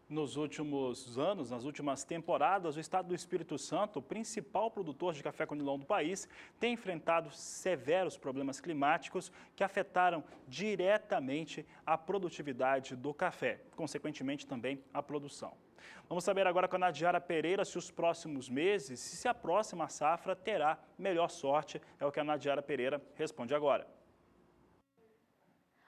Nos últimos anos, nas últimas temporadas, o estado do Espírito Santo, o principal produtor de café conilon do país, tem enfrentado severos problemas climáticos que afetaram diretamente a produtividade do café, consequentemente também a produção. Vamos saber agora com a Nadiara Pereira se os próximos meses, se a próxima safra terá melhor sorte. É o que a Nadiara Pereira responde agora.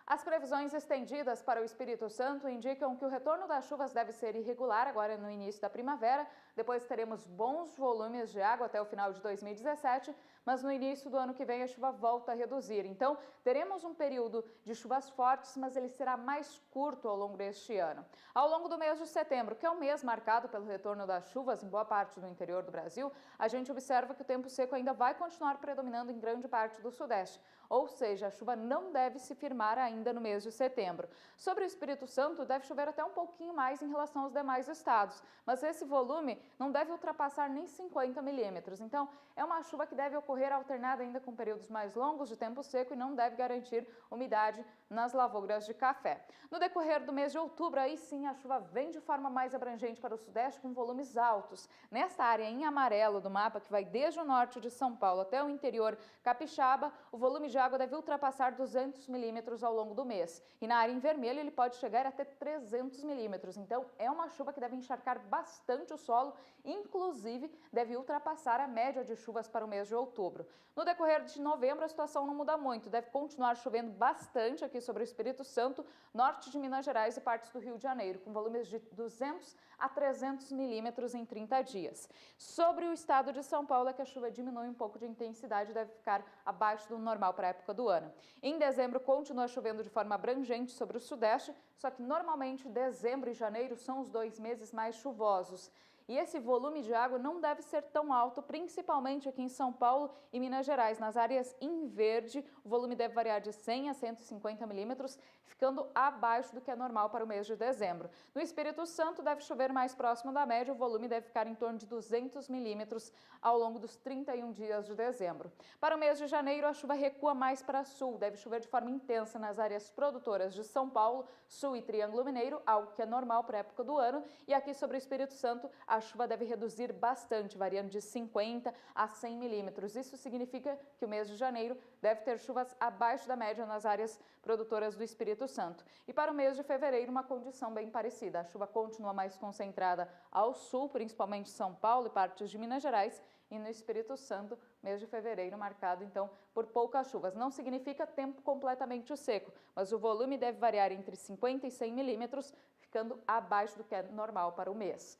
As previsões estendidas para o Espírito Santo indicam que o retorno das chuvas deve ser irregular agora no início da primavera, depois teremos bons volumes de água até o final de 2017, mas no início do ano que vem a chuva volta a reduzir. Então, teremos um período de chuvas fortes, mas ele será mais curto ao longo deste ano. Ao longo do mês de setembro, que é um mês marcado pelo retorno das chuvas em boa parte do interior do Brasil, a gente observa que o tempo seco ainda vai continuar predominando em grande parte do Sudeste, ou seja, a chuva não deve se firmar ainda no mês de setembro. Sobre o Espírito Santo, deve chover até um pouquinho mais em relação aos demais estados, mas esse volume não deve ultrapassar nem 50 milímetros. Então, é uma chuva que deve ocorrer alternada ainda com períodos mais longos de tempo seco e não deve garantir umidade nas lavouras de café. No decorrer do mês de outubro, aí sim a chuva vem de forma mais abrangente para o Sudeste com volumes altos. Nesta área em amarelo do mapa, que vai desde o norte de São Paulo até o interior capixaba, o volume de água deve ultrapassar 200 milímetros ao longo do mês. E na área em vermelho ele pode chegar até 300 milímetros. Então é uma chuva que deve encharcar bastante o solo, inclusive deve ultrapassar a média de chuvas para o mês de outubro. No decorrer de novembro a situação não muda muito, deve continuar chovendo bastante aqui sobre o Espírito Santo, norte de Minas Gerais e partes do Rio de Janeiro, com volumes de 200 a 300 milímetros em 30 dias. Sobre o estado de São Paulo é que a chuva diminui um pouco de intensidade e deve ficar abaixo do normal para a época do ano. Em dezembro continua chovendo de forma abrangente sobre o Sudeste, só que normalmente dezembro e janeiro são os 2 meses mais chuvosos. E esse volume de água não deve ser tão alto, principalmente aqui em São Paulo e Minas Gerais. Nas áreas em verde, o volume deve variar de 100 a 150 milímetros, ficando abaixo do que é normal para o mês de dezembro. No Espírito Santo, deve chover mais próximo da média, o volume deve ficar em torno de 200 milímetros ao longo dos 31 dias de dezembro. Para o mês de janeiro, a chuva recua mais para sul, deve chover de forma intensa nas áreas produtoras de São Paulo, Sul e Triângulo Mineiro, algo que é normal para a época do ano, e aqui sobre o Espírito Santo, a chuva deve reduzir bastante, variando de 50 a 100 milímetros. Isso significa que o mês de janeiro deve ter chuvas abaixo da média nas áreas produtoras do Espírito Santo. E para o mês de fevereiro, uma condição bem parecida. A chuva continua mais concentrada ao sul, principalmente São Paulo e partes de Minas Gerais, e no Espírito Santo, mês de fevereiro marcado, então, por poucas chuvas. Não significa tempo completamente seco, mas o volume deve variar entre 50 e 100 milímetros, ficando abaixo do que é normal para o mês.